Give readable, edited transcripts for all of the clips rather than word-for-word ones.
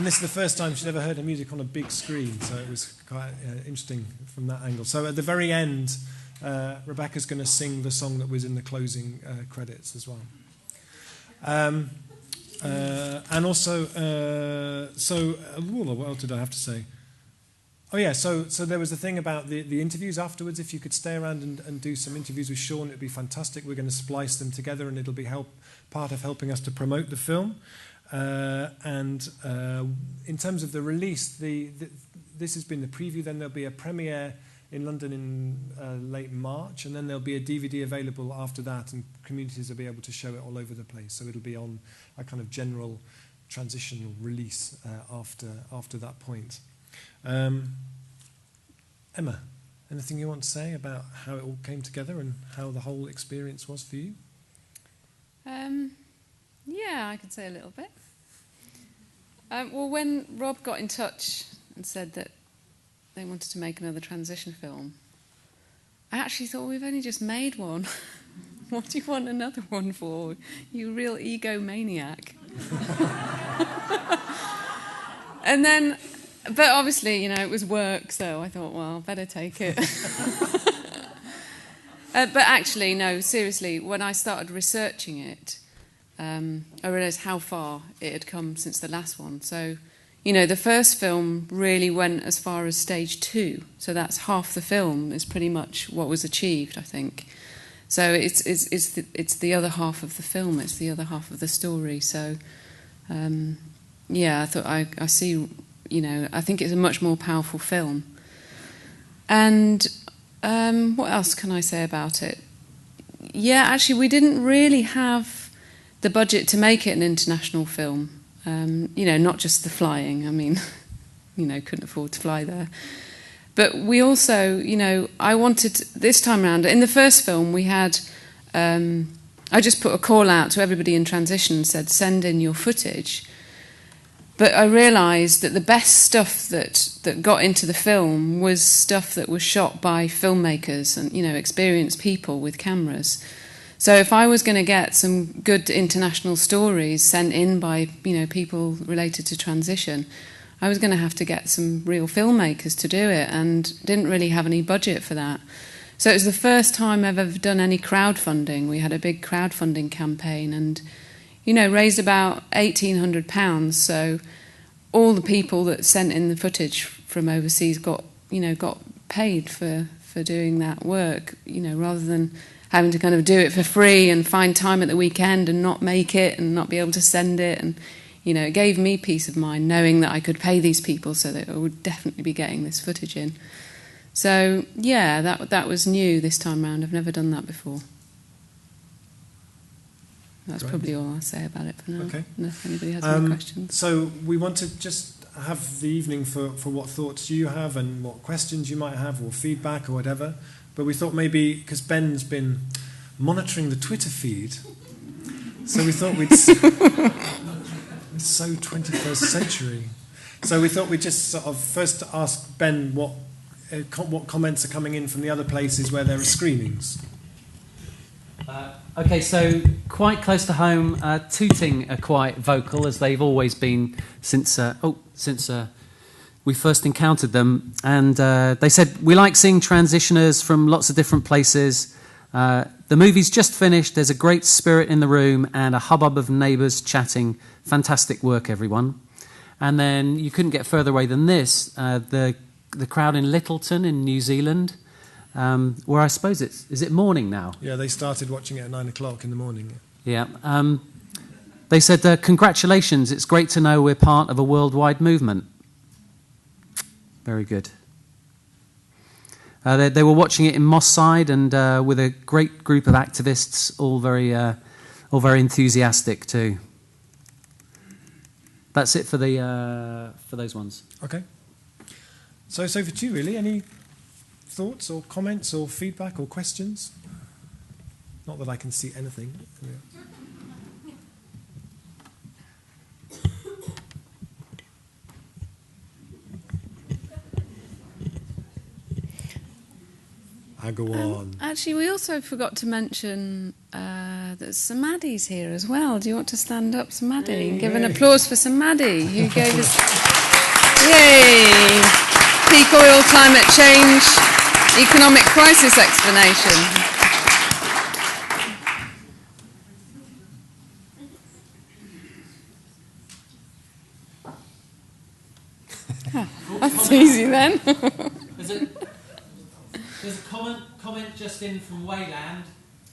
And this is the first time she'd ever heard her music on a big screen, so it was quite interesting from that angle. So at the very end, Rebecca's going to sing the song that was in the closing credits as well. And also, what else did I have to say? Oh yeah, so there was a thing about the interviews afterwards. If you could stay around and do some interviews with Sean, it'd be fantastic. We're going to splice them together, and it'll be part of helping us to promote the film. And in terms of the release, this has been the preview. Then there'll be a premiere in London in late March, and then there'll be a DVD available after that, and communities will be able to show it all over the place. So it'll be on a kind of general transitional release after that point. Emma, anything you want to say about how it all came together and how the whole experience was for you? Yeah, I could say a little bit. Well, when Rob got in touch and said that they wanted to make another transition film, I actually thought, we've only just made one. What do you want another one for? You real egomaniac. And then, but obviously, it was work, so I thought, well, better take it. But actually, no, seriously, when I started researching it, I realised how far it had come since the last one. So, the first film really went as far as stage 2. So that's half the film is pretty much what was achieved, I think. So it's the other half of the film. It's the other half of the story. So, I thought I see. I think it's a much more powerful film. And what else can I say about it? Yeah, actually, we didn't really have the budget to make it an international film. Not just the flying. I mean, couldn't afford to fly there. But we also, I wanted, this time around, in the first film we had, I just put a call out to everybody in transition and said, send in your footage. But I realised that the best stuff that got into the film was stuff that was shot by filmmakers and, experienced people with cameras. So if I was going to get some good international stories sent in by, people related to transition, I was going to have to get some real filmmakers to do it, and didn't really have any budget for that. So it was the first time I've ever done any crowdfunding. We had a big crowdfunding campaign and, raised about £1,800. So all the people that sent in the footage from overseas got paid for doing that work, rather than having to kind of do it for free and find time at the weekend and not make it and not be able to send it. And, it gave me peace of mind knowing that I could pay these people so that I would definitely be getting this footage in. So, yeah, that was new this time round. I've never done that before. That's Great. Probably all I'll say about it for now. Okay. Unless anybody has any questions. So we want to just have the evening for what thoughts you have and what questions you might have or feedback or whatever. But we thought maybe, because Ben's been monitoring the Twitter feed, so we thought we'd... It's so 21st century. So we thought we'd just sort of first ask Ben what comments are coming in from the other places where there are screenings. Okay, so quite close to home, Tooting are quite vocal, as they've always been since we first encountered them. And they said, we like seeing transitioners from lots of different places. The movie's just finished, there's a great spirit in the room and a hubbub of neighbours chatting. Fantastic work, everyone. And then you couldn't get further away than this. The crowd in Littleton in New Zealand, where I suppose is it morning now? Yeah, they started watching it at 9 o'clock in the morning. Yeah. They said, congratulations, it's great to know we're part of a worldwide movement. Very good. They were watching it in Moss Side and with a great group of activists, all very enthusiastic too. That's it for those ones. Okay. So for you, really, any thoughts or comments or feedback or questions? Not that I can see anything. I go on. Actually, we also forgot to mention there's Samadhi's here as well. Do you want to stand up, Samadhi, and give an applause for Samadhi, who gave us... Yay! Peak oil, climate change, economic crisis explanation. That's easy then. There's a comment just in from Wayland,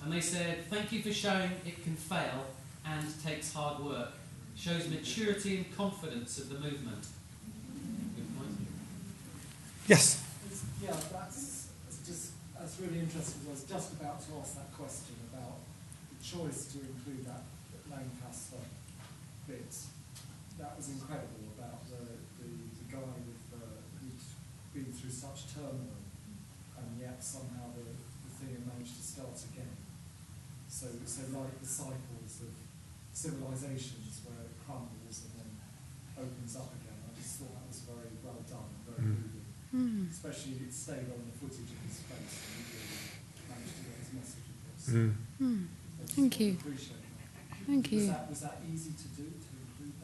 and they said, "Thank you for showing it can fail and takes hard work. Shows maturity and confidence of the movement." Good point. Yes. Yeah, that's really interesting. I was just about to ask that question about the choice to include that Lancaster bit. That was incredible about the guy who'd been through such turmoil, and yet somehow the thing had managed to start again. So like the cycles of civilizations where it crumbles and then opens up again. I just thought that was very well done, very moving. Especially it stayed on the footage of his face and he really managed to get his message across. Thank you. Appreciate that. Thank you. Was that easy to do, to include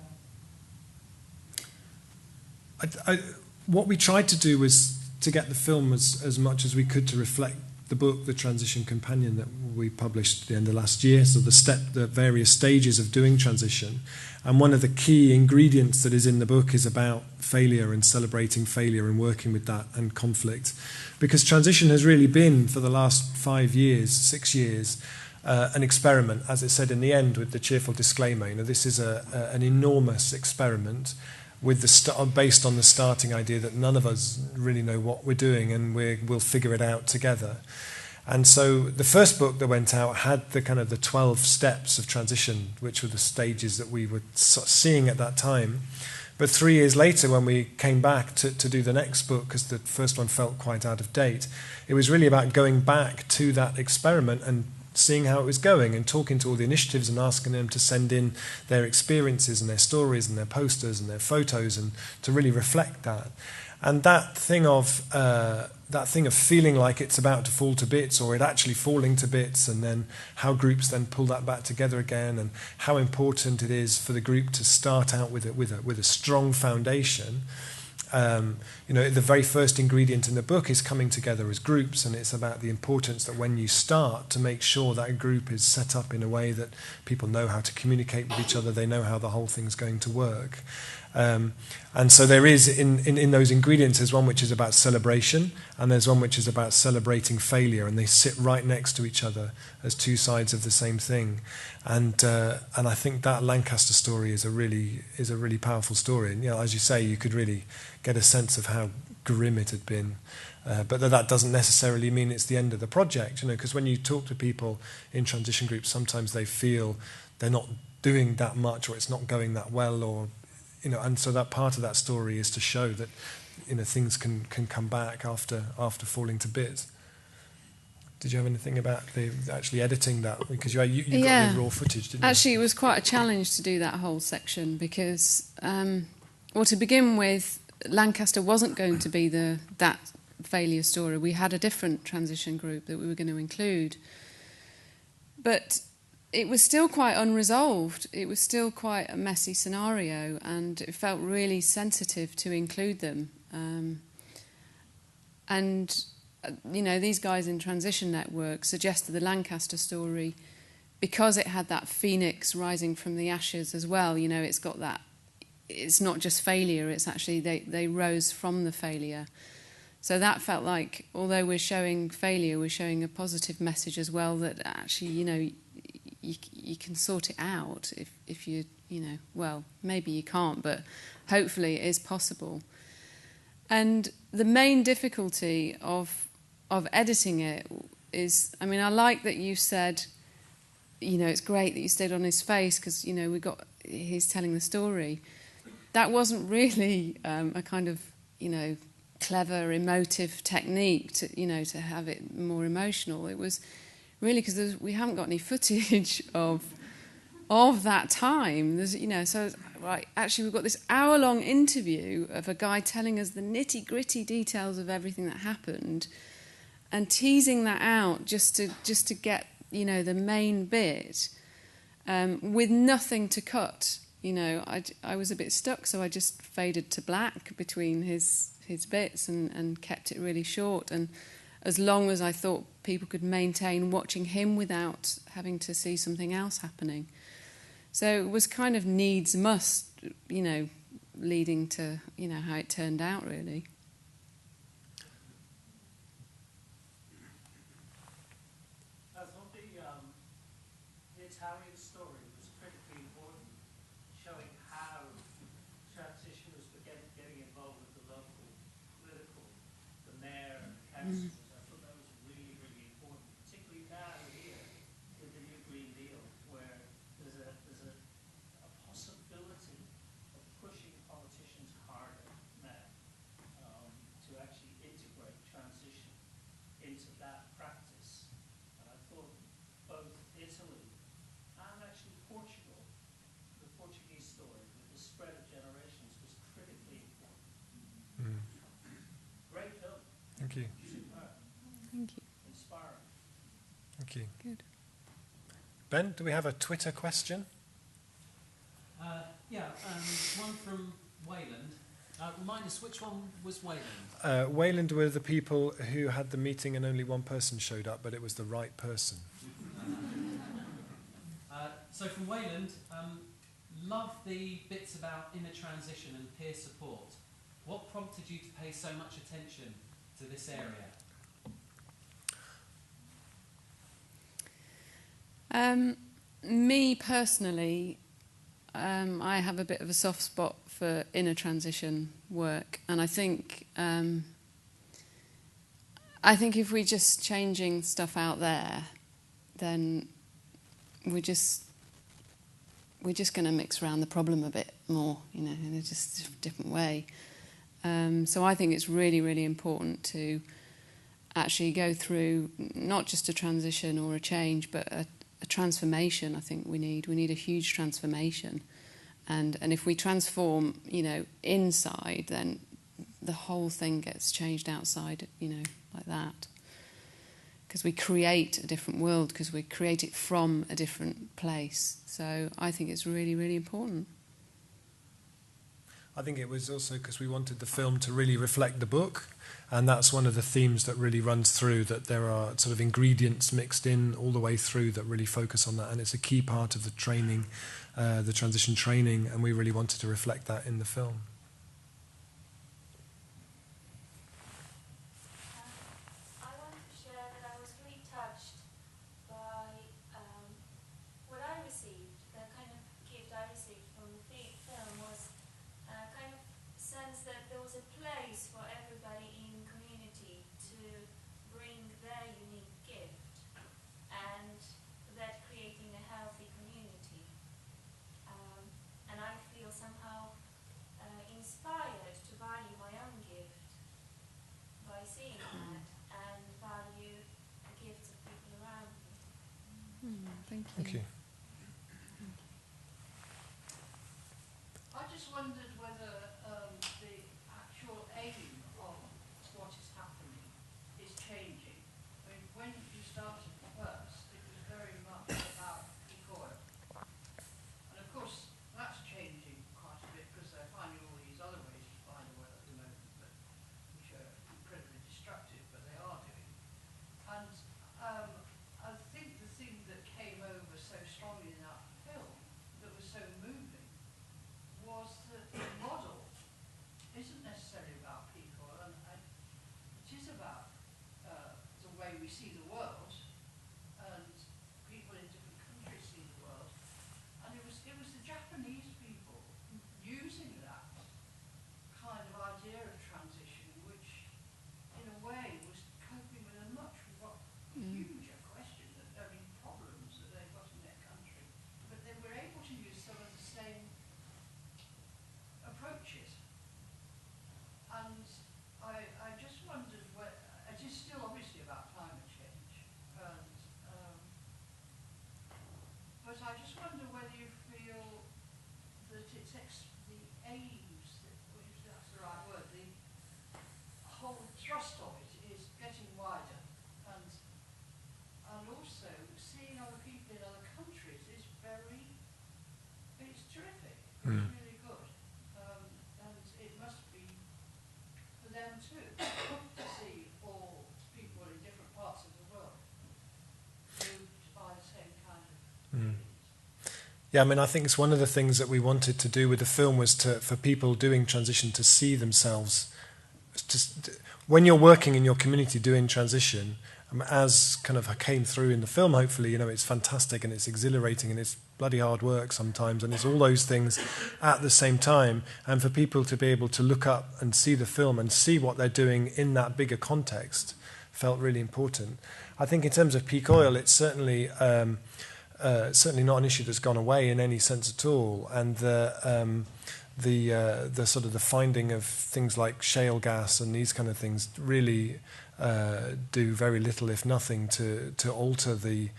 that? What we tried to do was to get the film as much as we could to reflect the book, The Transition Companion, that we published at the end of last year, so the various stages of doing transition. And one of the key ingredients that is in the book is about failure and celebrating failure and working with that and conflict. Because transition has really been, for the last 5 years, 6 years, an experiment, as it said in the end with the cheerful disclaimer. This is an enormous experiment with based on the starting idea that none of us really know what we're doing and we'll figure it out together. And so the first book that went out had the kind of the 12 steps of transition, which were the stages that we were seeing at that time. But 3 years later, when we came back to do the next book, because the first one felt quite out of date, it was really about going back to that experiment and seeing how it was going and talking to all the initiatives and asking them to send in their experiences and their stories and their posters and their photos and to really reflect that. And that thing of feeling like it's about to fall to bits or it actually falling to bits, and then how groups then pull that back together again, and how important it is for the group to start out with a strong foundation. The very first ingredient in the book is coming together as groups, and it's about the importance that when you start to make sure that a group is set up in a way that people know how to communicate with each other, they know how the whole thing's going to work. And so there is, in those ingredients, there's one which is about celebration, and there's one which is about celebrating failure, and they sit right next to each other as two sides of the same thing. And I think that Lancaster story is a really powerful story. And as you say, you could really get a sense of how grim it had been. But that doesn't necessarily mean it's the end of the project, because when you talk to people in transition groups, sometimes they feel they're not doing that much, or it's not going that well, or and so that part of that story is to show that things can come back after falling to bits. Did you have anything about actually editing that? Because you got the raw footage, didn't you? Actually, it was quite a challenge to do that whole section because, to begin with, Lancaster wasn't going to be that failure story. We had a different transition group that we were going to include. But it was still quite unresolved. It was still quite a messy scenario, and it felt really sensitive to include them. These guys in Transition Network suggested the Lancaster story because it had that phoenix rising from the ashes as well. It's got that. It's not just failure. It's actually they rose from the failure. So that felt like, although we're showing failure, we're showing a positive message as well, that actually, you can sort it out if you maybe you can't, but hopefully it is possible. And the main difficulty of editing it is, I like that you said, it's great that you stayed on his face because, he's telling the story. That wasn't really a kind of, clever, emotive technique to have it more emotional. It was really because we haven't got any footage of that time. Actually we've got this hour-long interview of a guy telling us the nitty-gritty details of everything that happened, and teasing that out just to get you know, the main bit with nothing to cut. You know, I was a bit stuck, so I just faded to black between his bits and kept it really short. And as long as I thought people could maintain watching him without having to see something else happening. So it was kind of needs must, you know, leading to, you know, how it turned out, really. I thought the Italian story was critically important, showing how transition was getting involved with the local political, the mayor and the councillors. I thought that was really, really important, particularly now here with the new Green Deal, where there's a possibility of pushing politicians harder now to actually integrate transition into that practice. And I thought both Italy and actually Portugal, the Portuguese story with the spread of generations was critically important. Great film. Thank you. Superb. Thank you. Inspiring. Thank you. Good. Ben, do we have a Twitter question? One from Wayland. Remind us, which one was Wayland? Wayland were the people who had the meeting and only one person showed up, but it was the right person. So from Wayland, love the bits about inner transition and peer support. What prompted you to pay so much attention to this area? Me personally, I have a bit of a soft spot for inner transition work, and I think if we're just changing stuff out there, then we're just going to mix around the problem a bit more, you know, in a just different way. So I think it's really, really important to actually go through not just a transition or a change, but a transformation. I think we need a huge transformation, and if we transform, you know, inside, then the whole thing gets changed outside, you know, like that, because we create a different world, because we create it from a different place. So I think it's really, really important. I think it was also because we wanted the film to really reflect the book, and that's one of the themes that really runs through, that there are sort of ingredients mixed in all the way through that really focus on that, and it's a key part of the training, the transition training, and we really wanted to reflect that in the film. I want to share that I was really touched by what I received, the kind of gift I received from the film was kind of sense that there was a place for everybody in community to bring their unique gift, and that creating a healthy community. And I feel somehow inspired to value my own gift by seeing that and value the gifts of people around me. Thank you. Thank you. I just wondered whether the actual aim of what is happening is changing. I mean, when you started first, it was very much about eco. And of course, that's changing quite a bit because they're finding all these other ways to find oil at the moment, which are incredibly destructive, but they are doing. And I think the thing that came over so strongly in that film that was so moving was that the model isn't necessarily about people, and it is about the way we see the world, and people in different countries see the world. And it was the Japanese people using that kind of idea of transition, which in a way was coping with a much huger question, I mean problems that they've got in their country. But they were able to use some of the same approaches. And I just wondered, it is still obviously about climate change, really good. And it must be for them too, to see all people in different parts of the world moved by the same kind of feelings. Yeah, I mean, I think it's one of the things that we wanted to do with the film was for people doing transition to see themselves. Just when you're working in your community doing transition, as kind of came through in the film, hopefully, it's fantastic and it's exhilarating and it's bloody hard work sometimes, and it's all those things at the same time. And for people to be able to look up and see the film and see what they're doing in that bigger context felt really important. I think in terms of peak oil, it's certainly not an issue that's gone away in any sense at all, and the sort of the finding of things like shale gas and these kind of things really do very little, if nothing, to alter the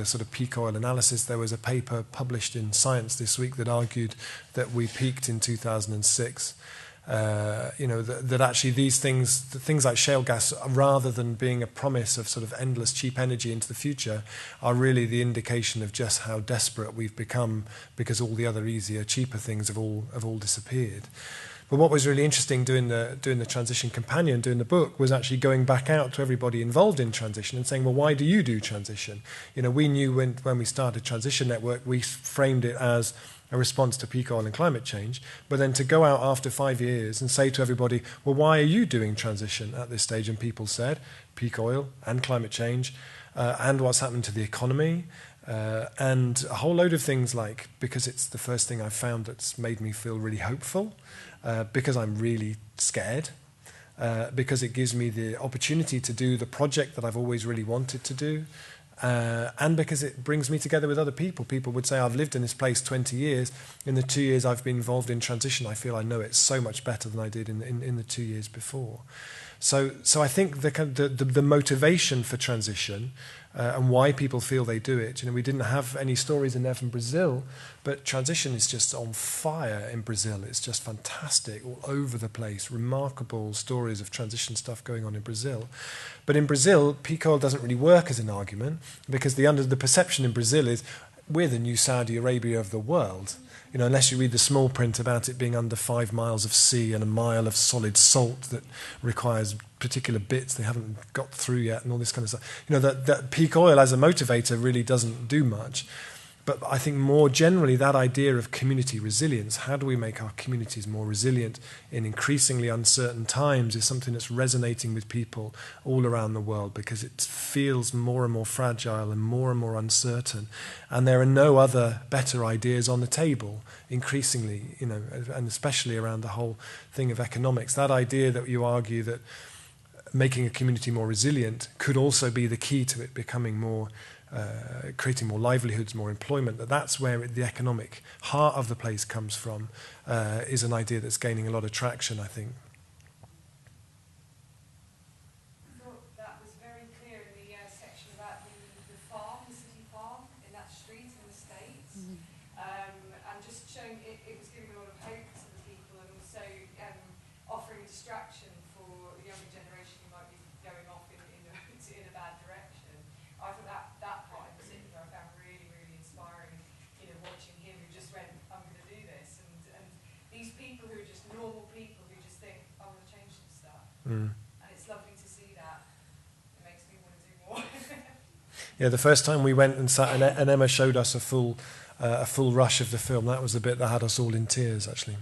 sort of peak oil analysis. There was a paper published in Science this week that argued that we peaked in 2006. That actually these things like shale gas, rather than being a promise of sort of endless cheap energy into the future, are really the indication of just how desperate we've become because all the other easier, cheaper things have all disappeared. But what was really interesting doing the transition companion, doing the book, was actually going back out to everybody involved in transition and saying, well, why do you do transition? We knew when we started Transition Network, we framed it as a response to peak oil and climate change, but then to go out after 5 years and say to everybody, well, why are you doing transition at this stage? And people said, peak oil and climate change, and what's happened to the economy, and a whole load of things, like, because it's the first thing I've found that's made me feel really hopeful, because I'm really scared, because it gives me the opportunity to do the project that I've always really wanted to do, and because it brings me together with other people. People would say, I've lived in this place 20 years. In the 2 years I've been involved in transition, I feel I know it so much better than I did in the 2 years before. So I think the motivation for transition and why people feel they do it. We didn't have any stories in there from Brazil, but transition is just on fire in Brazil. It's just fantastic all over the place. Remarkable stories of transition stuff going on in Brazil. But in Brazil, peak oil doesn't really work as an argument, because the perception in Brazil is we're the new Saudi Arabia of the world. Unless you read the small print about it being under 5 miles of sea and a mile of solid salt that requires particular bits they haven't got through yet and all this kind of stuff. That peak oil as a motivator really doesn't do much. But I think more generally that idea of community resilience, how do we make our communities more resilient in increasingly uncertain times, is something that's resonating with people all around the world, because it feels more and more fragile and more uncertain. And there are no other better ideas on the table increasingly, and especially around the whole thing of economics. That idea that you argue that making a community more resilient could also be the key to it becoming more creating more livelihoods, more employment, that's where the economic heart of the place comes from, is an idea that's gaining a lot of traction, I think. I thought that was very clear in the section about the farm, the city farm, in that street in the States, and just showing it was giving a lot of hope to the people, and also offering a distraction for the younger generation who might be going off in a bad direction. I thought that part in particular I found really, really inspiring, watching him who just went, I'm going to do this, and these people who are just normal people who just think, I want to change some stuff. And it's lovely to see that. It makes me want to do more. Yeah, the first time we went and sat, and Emma showed us a full rush of the film, that was the bit that had us all in tears, actually.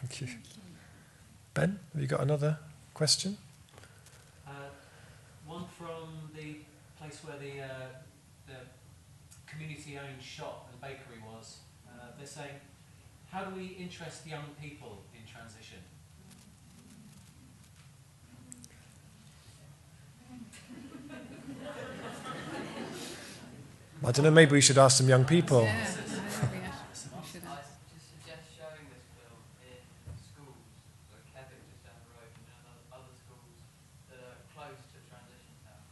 Thank you. Ben, have you got another question? One from the place where the community-owned shop and bakery was. They're saying, how do we interest young people in transition? I don't know, maybe we should ask some young people. Yeah, maybe I should I ask. just suggest showing this film in schools, like Kevin just down the road, and other schools that are close to transition town.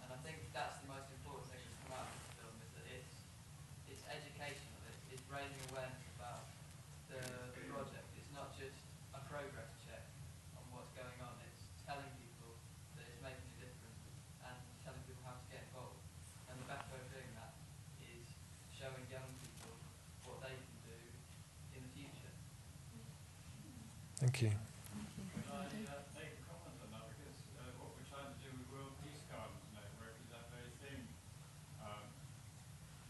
And I think that's the most important thing that's come out of this film, is that it's educational, it's raising awareness about the project. It's not just a progress check on what's going on, it's telling people that it's making a difference and telling people how to get involved. And the best way of doing that is showing young people what they can do in the future. Thank you. Make a comment on that, because what we're trying to do with World Peace Gardens Network is that very thing,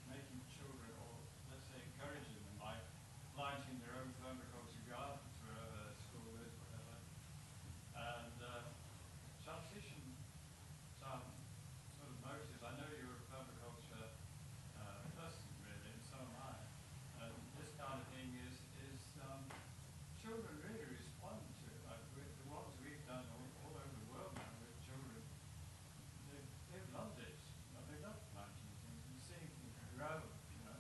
making children, or let's say encouraging them by planting their own permaculture gardens wherever their school is, whatever. And transition sort of motives. I know you're a permaculture person, really, and so am I. And this kind of thing is children really respond to it. Like the ones we've done all over the world now with children, they've loved it. They love planting things and seeing things grow, you know.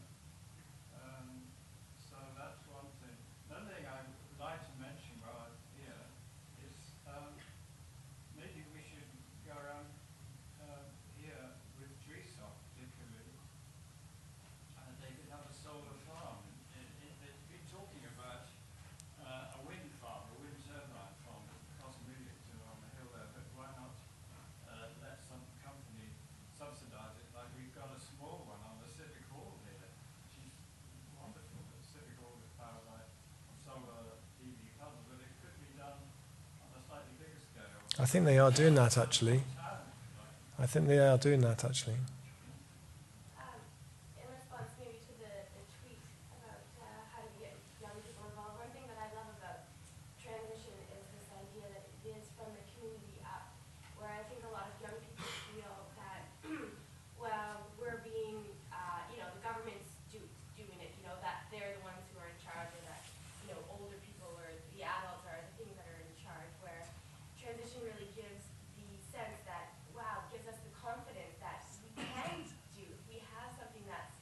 So that's one thing. Another thing I would like to mention while I'm here is maybe we should go around here with Dresop particularly, and they could have a solar farm. They've been talking about a wind farm, a wind turbine farm that costs millions on the hill there, but why not let some company subsidise it, like we've got a small one on the Civic Hall here, which is wonderful. The Civic Hall is powered by solar PV panels, but it could be done on a slightly bigger scale. I think they are doing that, actually. Town, if you like. I think they are doing that, actually. In response maybe to the tweet about how to get young people involved, one thing that I love about transition is this idea that it is from the community up, where I think a lot of young people feel that, well, we're being, the government's doing it, that they're the ones who are in charge, or that, older people or the adults are the things that are in charge, where transition really gives the sense that, wow, gives us the confidence that we can do, we have something that's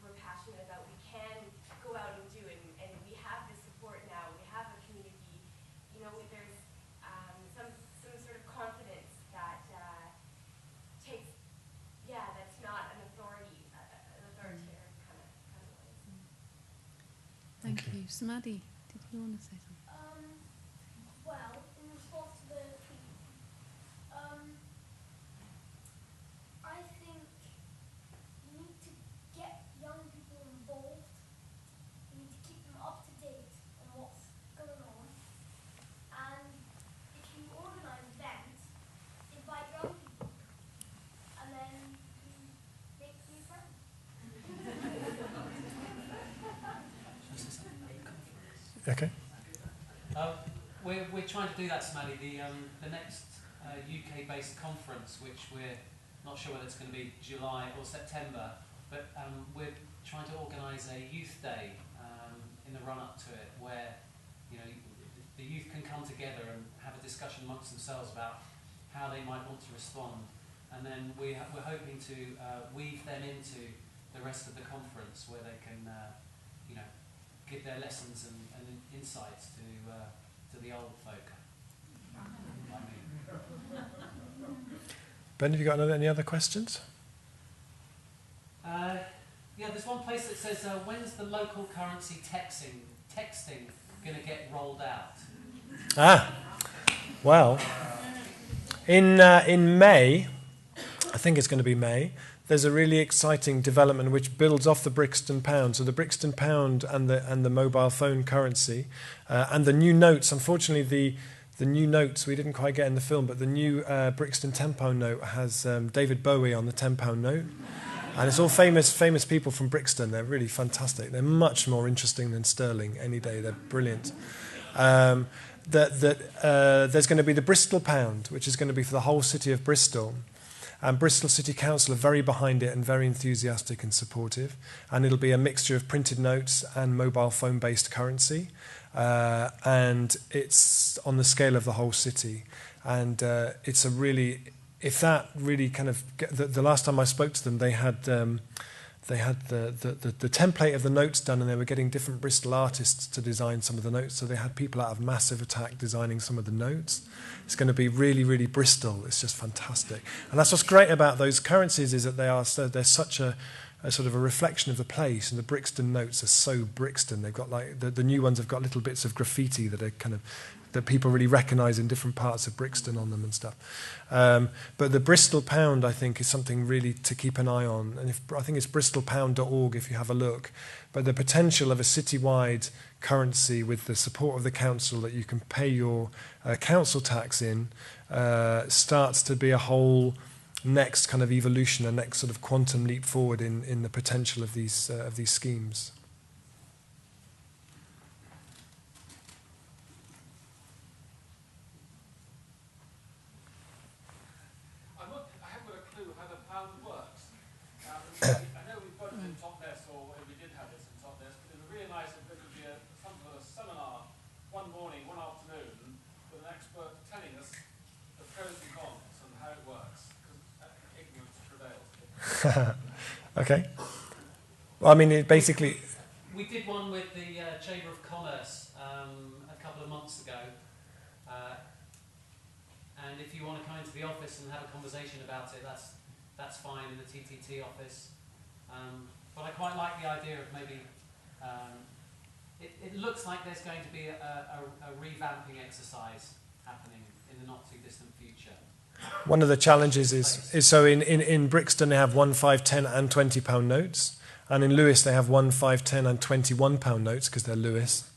we're passionate about, we can go out and do it, and we have the support now, we have a community, there's some sort of confidence that takes, that's not an authority, an authoritarian kind of way. Thank you. Smaddy, did you want to say something? Well, in response to the tweet, I think you need to get young people involved. You need to keep them up to date on what's going on. And if you organise events, invite young people. And then you make new friends. Okay. We're trying to do that, Smaddy. The next UK-based conference, which we're not sure whether it's going to be July or September, but we're trying to organise a youth day in the run-up to it, where the youth can come together and have a discussion amongst themselves about how they might want to respond, and then we're hoping to weave them into the rest of the conference, where they can give their lessons and insights to the old folk. Ben, have you got any other questions? There's one place that says, when's the local currency texting going to get rolled out? Well, in May, I think it's going to be May, there's a really exciting development which builds off the Brixton pound. So the Brixton pound and the mobile phone currency and the new notes. Unfortunately, the new notes we didn't quite get in the film, but the new Brixton £10 note has David Bowie on the £10 note, and it's all famous people from Brixton. They're really fantastic. They're much more interesting than sterling any day. They're brilliant. There's going to be the Bristol pound, which is going to be for the whole city of Bristol. And Bristol City Council are very behind it and very enthusiastic and supportive. And it'll be a mixture of printed notes and mobile phone-based currency. And it's on the scale of the whole city. And it's a really, if that really kind of, the last time I spoke to them, they had the template of the notes done, and they were getting different Bristol artists to design some of the notes. So they had people out of Massive Attack designing some of the notes. It's going to be really, really Bristol. It's just fantastic. And that's what's great about those currencies, is that they're such a sort of a reflection of the place, and the Brixton notes are so Brixton. They've got like the new ones have got little bits of graffiti that are kind of that people really recognise in different parts of Brixton on them and stuff. But the Bristol pound, I think, is something really to keep an eye on. And I think it's bristolpound.org if you have a look. But the potential of a citywide currency with the support of the council that you can pay your council tax in starts to be a whole next kind of evolution, a next sort of quantum leap forward in the potential of these schemes. I haven't got a clue how the pound works. I know we've got it in TOTNES, or we did have this in TOTNES, but it would be really nice if there could be some sort of seminar one morning, one afternoon, with an expert telling us the pros and cons and how it works, because ignorance prevails. Okay. Well, I mean, it basically. We did one with the Chamber of Commerce a couple of months ago. And if you want to come into the office and have a conversation about it, that's fine in the TTT office. But I quite like the idea of maybe, it looks like there's going to be a revamping exercise happening in the not too distant future. One of the challenges is so in Brixton they have 1, 5, 10 and £20 notes, and in Lewis they have 1, 5, 10 and £21 notes because they're Lewis.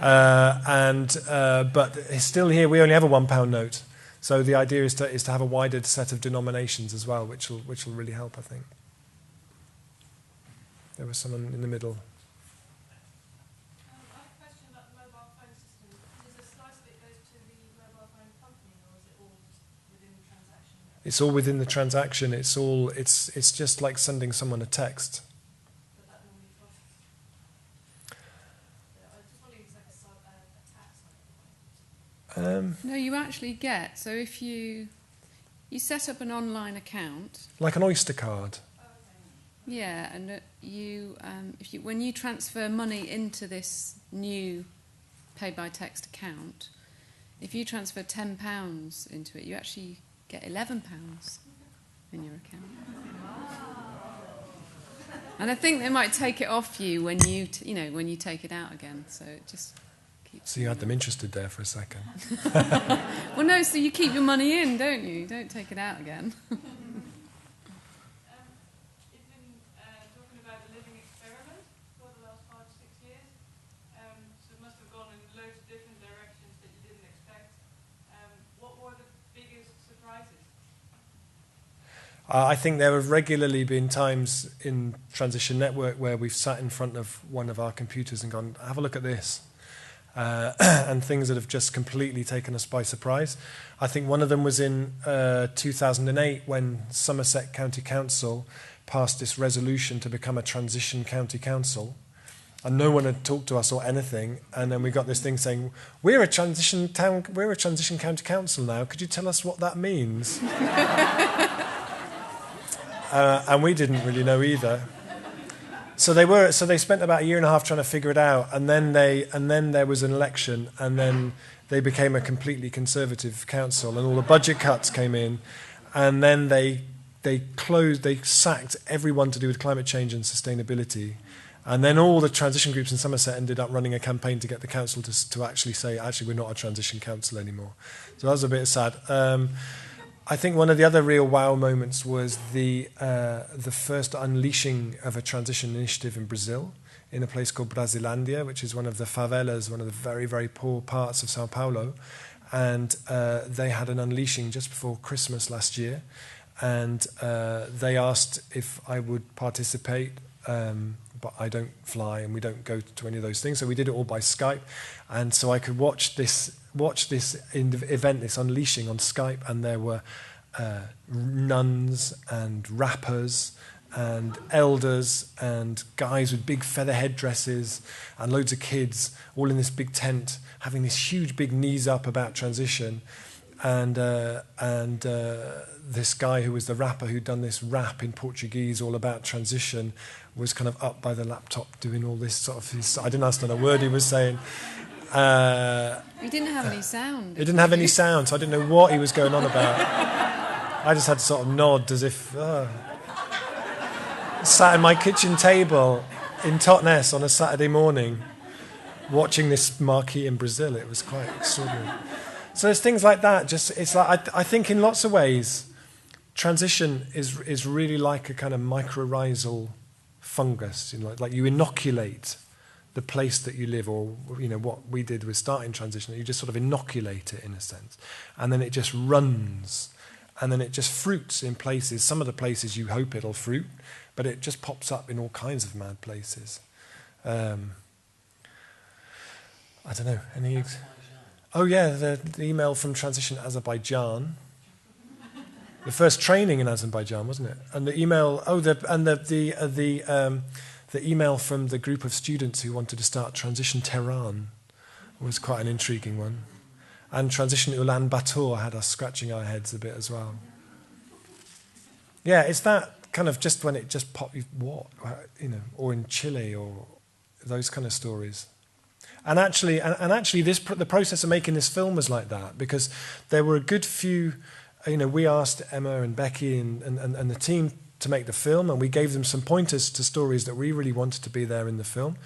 But still here we only have a £1 note. So the idea is to have a wider set of denominations as well, which will really help, I think. There was someone in the middle. I have a question about the mobile phone system. Does a slice of it goes to the mobile phone company, or is it all just within the transaction? It's all within the transaction. It's just like sending someone a text. But that normally costs. I was just wondering if it's like a tax on it. No, you actually get. So if you set up an online account, Like an Oyster card. yeah, and when you transfer money into this new pay by text account, if you transfer £10 into it, you actually get £11 in your account. And I think they might take it off you when you when you take it out again. So it just keeps. So you had them interested there for a second. Well, no. So you keep your money in, don't you? You don't take it out again. You've been talking about the living experiment for the last 5 to 6 years. So it must have gone in loads of different directions that you didn't expect. What were the biggest surprises? I think there have regularly been times in Transition Network where we've sat in front of one of our computers and gone, have a look at this. And things that have just completely taken us by surprise. I think one of them was in 2008 when Somerset County Council passed this resolution to become a transition county council. And no one had talked to us or anything. And then we got this thing saying, we're a transition county council now. Could you tell us what that means? And we didn't really know either. So they spent about a year and a half trying to figure it out, and then there was an election, and then they became a completely conservative council, and all the budget cuts came in, and then they sacked everyone to do with climate change and sustainability, and then all the transition groups in Somerset ended up running a campaign to get the council to actually say, actually we're not a transition council anymore. So that was a bit sad. I think one of the other real wow moments was the first unleashing of a transition initiative in Brazil, in a place called Brasilândia, which is one of the favelas, one of the very, very poor parts of Sao Paulo. And they had an unleashing just before Christmas last year. And they asked if I would participate, but I don't fly and we don't go to any of those things. So we did it all by Skype. And so I could watch this event, this unleashing on Skype, and there were nuns and rappers and elders and guys with big feather headdresses and loads of kids all in this big tent having this huge big knees up about transition. And this guy who was the rapper who'd done this rap in Portuguese all about transition was kind of up by the laptop doing all this sort of... I didn't understand a word he was saying. He didn't have any sound. He didn't have any sound, so I didn't know what he was going on about. I just had to sort of nod as if... sat at my kitchen table in TOTNES on a Saturday morning watching this marquee in Brazil. It was quite extraordinary. So there's things like that. Just it's like I think in lots of ways, transition is really like a kind of mycorrhizal fungus. You know, like you inoculate the place that you live, or what we did with starting transition. You just sort of inoculate it in a sense, and then it just runs, and then it just fruits in places. Some of the places you hope it'll fruit, but it just pops up in all kinds of mad places. I don't know. Oh yeah, the email from Transition Azerbaijan. The first training in Azerbaijan, wasn't it? And the email. The email from the group of students who wanted to start Transition Tehran was quite an intriguing one. And Transition Ulaanbaatar had us scratching our heads a bit as well. Yeah, it's that kind of just when it just popped. What, or in Chile or those kind of stories. And actually, the process of making this film was like that, because there were a good few. We asked Emma and Becky and the team to make the film, and we gave them some pointers to stories that we really wanted to be there in the film.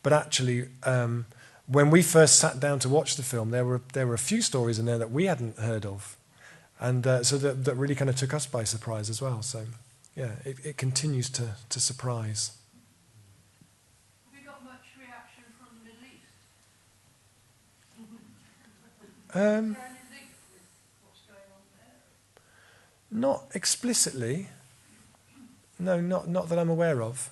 But actually, when we first sat down to watch the film, there were a few stories in there that we hadn't heard of, and so that really kind of took us by surprise as well. So, yeah, it continues to surprise. Not explicitly. No, not that I'm aware of.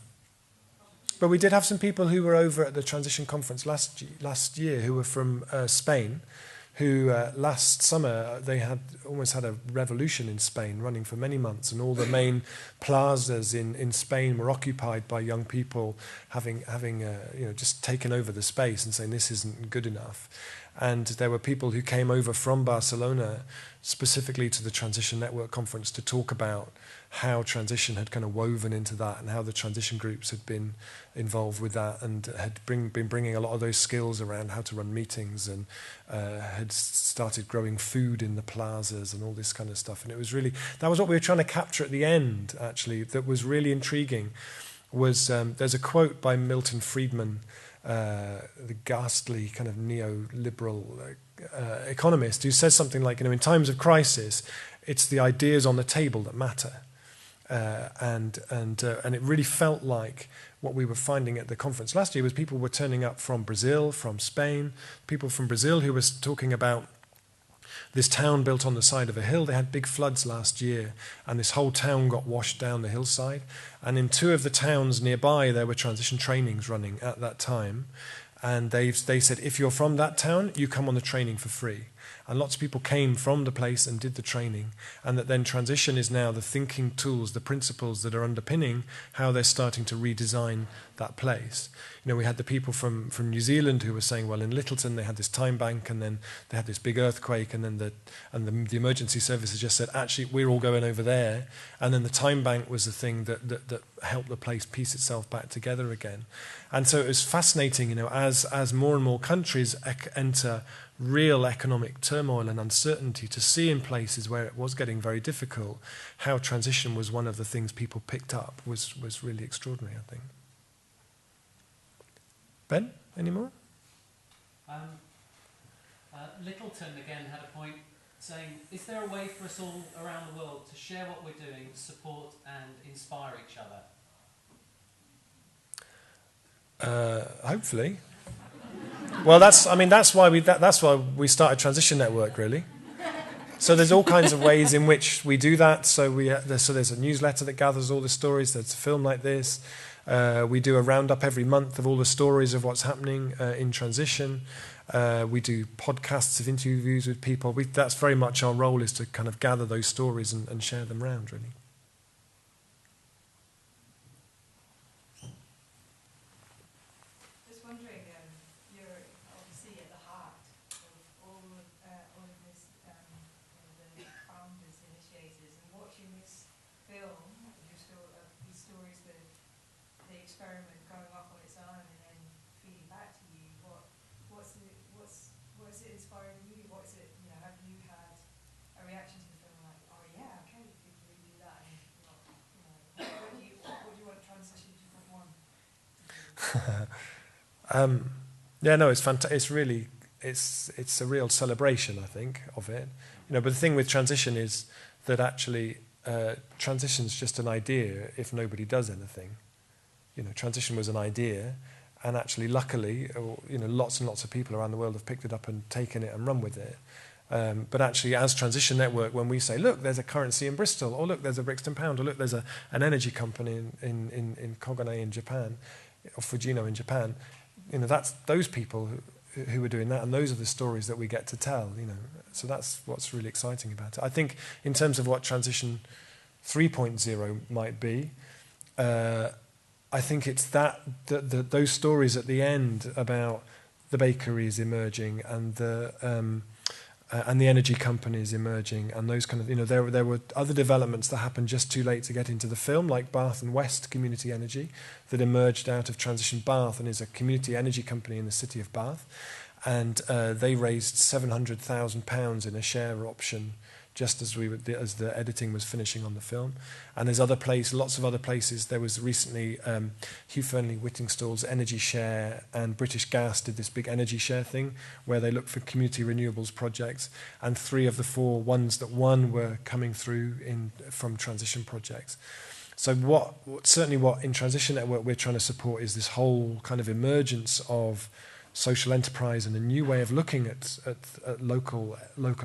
But we did have some people who were over at the Transition Conference last year who were from Spain, who last summer they had almost had a revolution in Spain running for many months, and all the main plazas in Spain were occupied by young people having just taken over the space and saying this isn't good enough. And there were people who came over from Barcelona specifically to the Transition Network Conference to talk about how transition had kind of woven into that, and how the transition groups had been involved with that, and had been bringing a lot of those skills around how to run meetings, and had started growing food in the plazas and all this kind of stuff. And it was really, that was what we were trying to capture at the end, actually, that was really intriguing. Was there's a quote by Milton Friedman, the ghastly kind of neoliberal economist, who says something like, in times of crisis, it's the ideas on the table that matter. And it really felt like what we were finding at the conference last year was people were turning up from Brazil, from Spain, people from Brazil who was talking about this town built on the side of a hill. They had big floods last year, and this whole town got washed down the hillside. And in two of the towns nearby, there were transition trainings running at that time. And they said, if you're from that town, you come on the training for free. And lots of people came from the place and did the training. And that then transition is now the thinking tools, the principles that are underpinning how they're starting to redesign that place. We had the people from New Zealand who were saying, well, in Littleton they had this time bank, and then they had this big earthquake, and then the emergency services just said, actually, we're all going over there. And then the time bank was the thing that helped the place piece itself back together again. And so it was fascinating, as more and more countries enter real economic turmoil and uncertainty, to see in places where it was getting very difficult, how transition was one of the things people picked up was really extraordinary, I think. Ben, any more? Littleton again had a point saying, is there a way for us all around the world to share what we're doing, support and inspire each other? Hopefully. Well, that's why we started Transition Network, really. So there's all kinds of ways in which we do that. So there's a newsletter that gathers all the stories. There's a film like this. We do a roundup every month of all the stories of what's happening in transition. We do podcasts of interviews with people. That's very much our role, is to kind of gather those stories and share them around, really. Just wondering, you're obviously at the heart of all of this, the founders, initiators, and watching this film, these stories, the experiment going off on its own and then feeding back to you. What's it inspiring you? What is it? Have you had a reaction to the film like, oh yeah, okay, we could really do that? And what do you want to transition to from one? Yeah, no, it's fantastic. It's really, it's a real celebration, I think, of it. But the thing with transition is that actually transition's just an idea if nobody does anything. Transition was an idea, and actually, luckily, lots and lots of people around the world have picked it up and taken it and run with it. But actually, as Transition Network, when we say, look, there's a currency in Bristol, or look, there's a Brixton Pound, or look, there's an energy company in Kogane in Japan, or Fujino in Japan, that's those people who are doing that, and those are the stories that we get to tell. So that's what's really exciting about it. I think in terms of what Transition 3.0 might be, I think it's those stories at the end about the bakeries emerging and the energy companies emerging, and those kind of, there were other developments that happened just too late to get into the film, like Bath and West Community Energy, that emerged out of Transition Bath and is a community energy company in the city of Bath, and they raised £700,000 in a share option just as the editing was finishing on the film. And there's lots of other places. There was recently Hugh Fearnley-Whittingstall's Energy Share, and British Gas did this big Energy Share thing where they looked for community renewables projects, and 3 of the 4 ones that won were coming through from transition projects. So certainly what in Transition Network we're trying to support is this whole kind of emergence of social enterprise and a new way of looking at local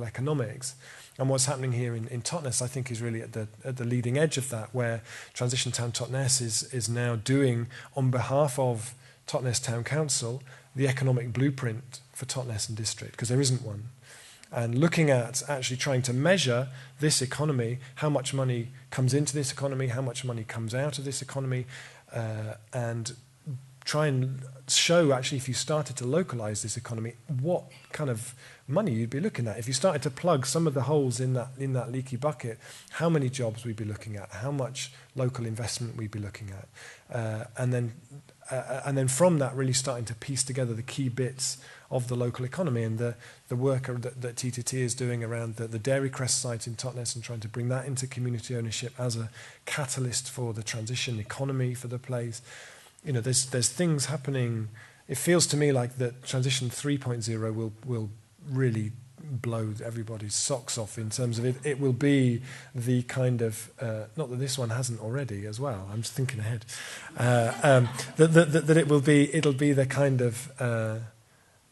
economics. And what's happening here in TOTNES, I think, is really at the leading edge of that, where Transition Town TOTNES is now doing, on behalf of TOTNES Town Council, the economic blueprint for TOTNES and district, because there isn't one. And looking at actually trying to measure this economy, how much money comes into this economy, how much money comes out of this economy, and try and show, actually, if you started to localize this economy, what kind of money you'd be looking at. If you started to plug some of the holes in that leaky bucket, how many jobs we'd be looking at, how much local investment we'd be looking at. And then from that, really starting to piece together the key bits of the local economy, and the work that TTT is doing around the Dairy Crest site in TOTNES, and trying to bring that into community ownership as a catalyst for the transition economy for the place. There's things happening. It feels to me like that Transition 3.0 will really blow everybody's socks off in terms of it will be the kind of, not that this one hasn't already as well, I'm just thinking ahead, that it'll be the kind of,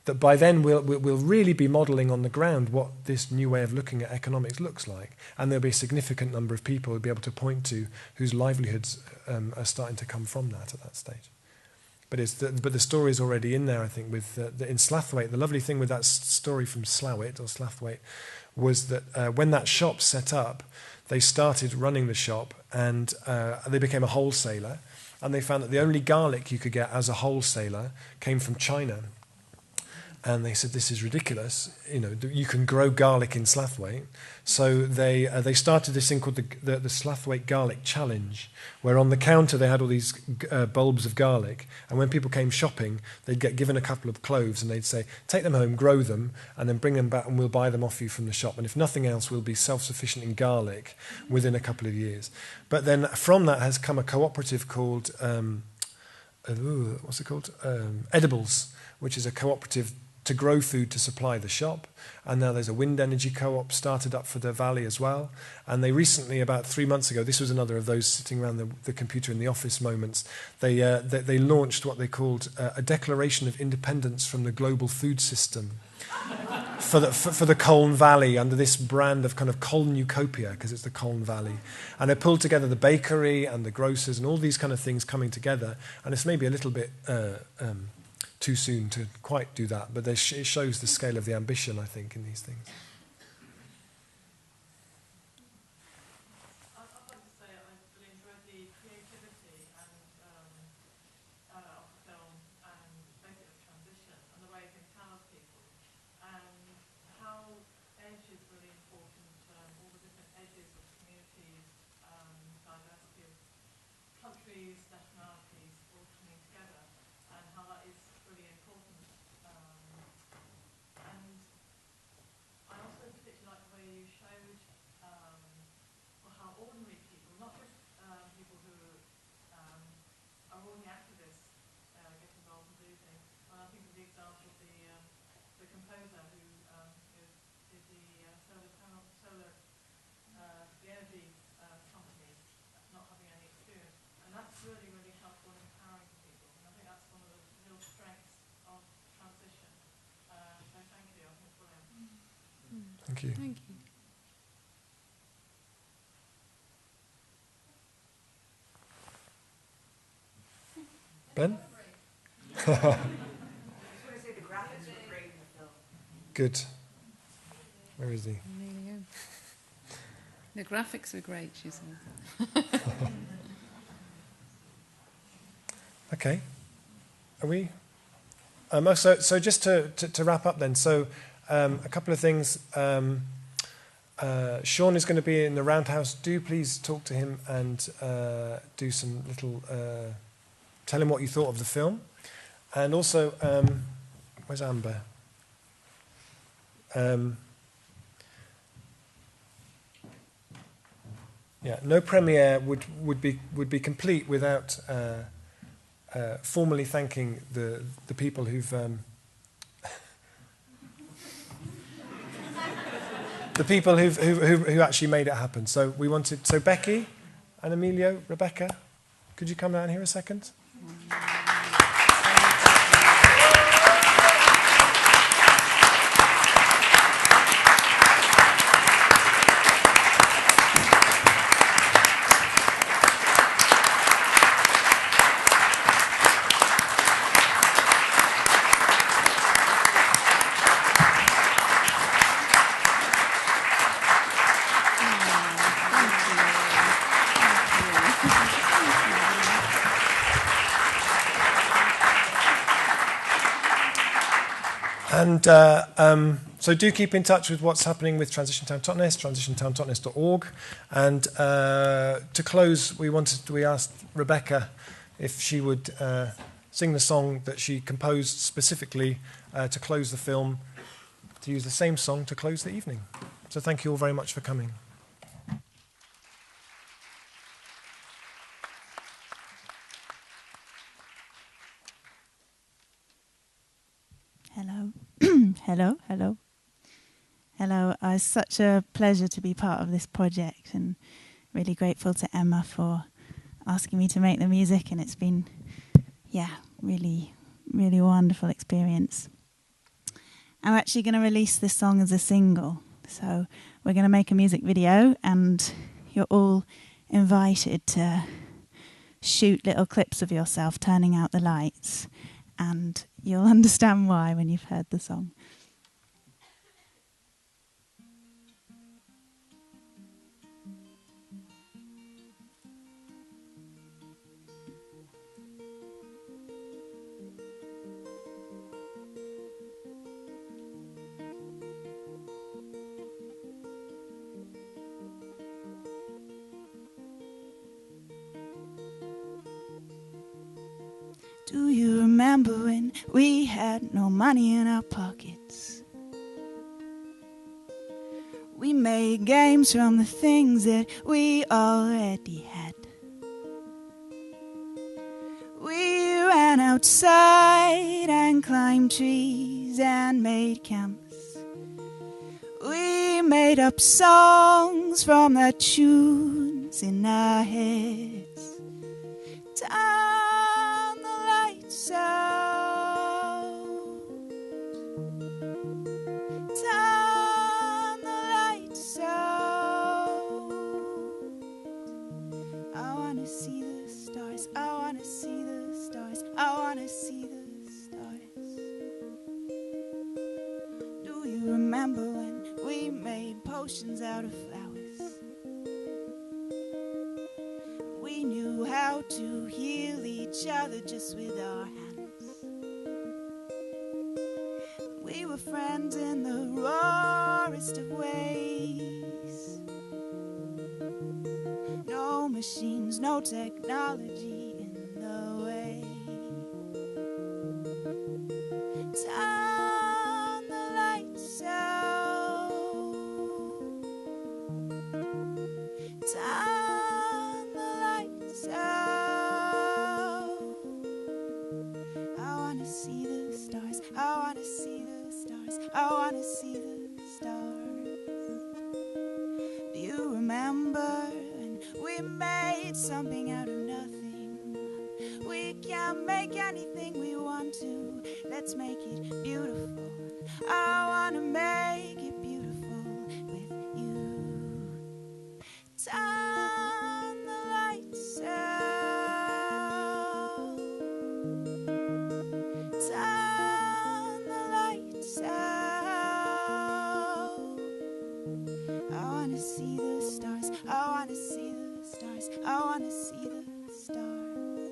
that by then we'll really be modelling on the ground what this new way of looking at economics looks like, and there'll be a significant number of people who'll be able to point to whose livelihoods are starting to come from that at that stage. But the story is already in there, I think, with in Slathwaite. The lovely thing with that story from Slowit or Slathwaite was that when that shop set up, they started running the shop, and they became a wholesaler, and they found that the only garlic you could get as a wholesaler came from China. And they said, this is ridiculous. You can grow garlic in Slathwaite. So they started this thing called the Slathwaite Garlic Challenge, where on the counter they had all these bulbs of garlic. And when people came shopping, they'd get given a couple of cloves, and they'd say, take them home, grow them, and then bring them back, and we'll buy them off you from the shop. And if nothing else, we'll be self-sufficient in garlic within a couple of years. But then from that has come a cooperative called, what's it called? Edibles, which is a cooperative to grow food to supply the shop. And now there's a wind energy co-op started up for the valley as well. And they recently, about 3 months ago, this was another of those sitting around the computer in the office moments, they launched what they called a declaration of independence from the global food system for the Colne Valley, under this brand of kind of Colne-utopia, because it's the Colne Valley. And they pulled together the bakery and the grocers and all these kind of things coming together. And it's maybe a little bit too soon to quite do that, but it shows the scale of the ambition, I think, in these things. I'd like to say I really enjoyed the creativity and of the film and basically the transition and the way it empowers people and how edge is really important, all the different edges of communities, diversity of countries, nationalities all coming together and how that is really important. And I also particularly like the way you showed well, how ordinary people, not just people who are ordinary activists, get involved and do things. And I think of the example of the composer who did the solar panel, the energy company, not having any experience. And that's really, really helpful in empowering people. And I think that's one of the real strengths of transition. So thank you. I think it's brilliant. Thank you. Thank you. Ben? I just want to say the graphics were great in the film. Good. Where is he? There you go. The graphics were great, she said. Okay. Are we? So just to wrap up then, so a couple of things. Sean is going to be in the Roundhouse. Do please talk to him and do some little... tell him what you thought of the film. And also, where's Amber? Yeah, no premiere would be complete without formally thanking the people who've the people who actually made it happen. So Becky and Emilio, Rebecca, could you come down here a second? And so do keep in touch with what's happening with Transition Town TOTNES, transitiontowntotnes.org. And to close, we asked Rebecca if she would sing the song that she composed specifically to close the film, to use the same song to close the evening. So thank you all very much for coming. Hello. Hello, hello. Hello. It's such a pleasure to be part of this project and really grateful to Emma for asking me to make the music, and it's been, really, really wonderful experience. I'm actually going to release this song as a single, so we're going to make a music video and you're all invited to shoot little clips of yourself turning out the lights, and you'll understand why when you've heard the song. Do you remember when we had no money in our pockets? We made games from the things that we already had. We ran outside and climbed trees and made camps. We made up songs from the tunes in our heads. Turn the lights out. Turn the lights out. I wanna see the stars. I wanna see the stars. I wanna see the stars. out of flowers. We knew how to heal each other just with our hands. We were friends in the rawest of ways. No machines, no technology in the way. Turn the lights out. Turn the lights out. I wanna see the stars. I wanna see the stars. I wanna see the stars. Do you remember when we made something out of nothing? We can't make anything we want to. Let's make it beautiful. I wanna make it beautiful with you. Turn the lights out. Turn the lights out. I wanna see the stars. I wanna see the stars. I wanna see the stars.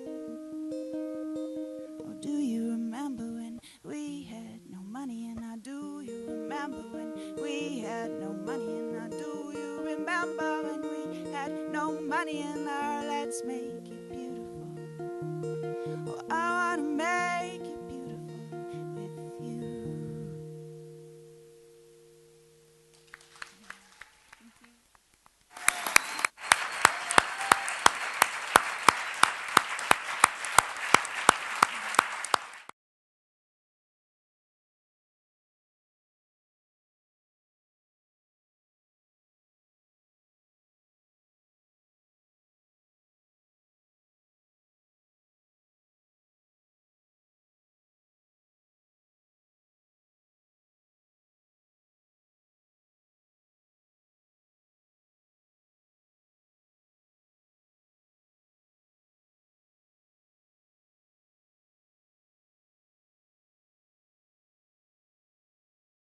Oh, do you remember when we had no money? And I do you remember when we had no money? And I do you remember when we had no money? And now let's make it beautiful.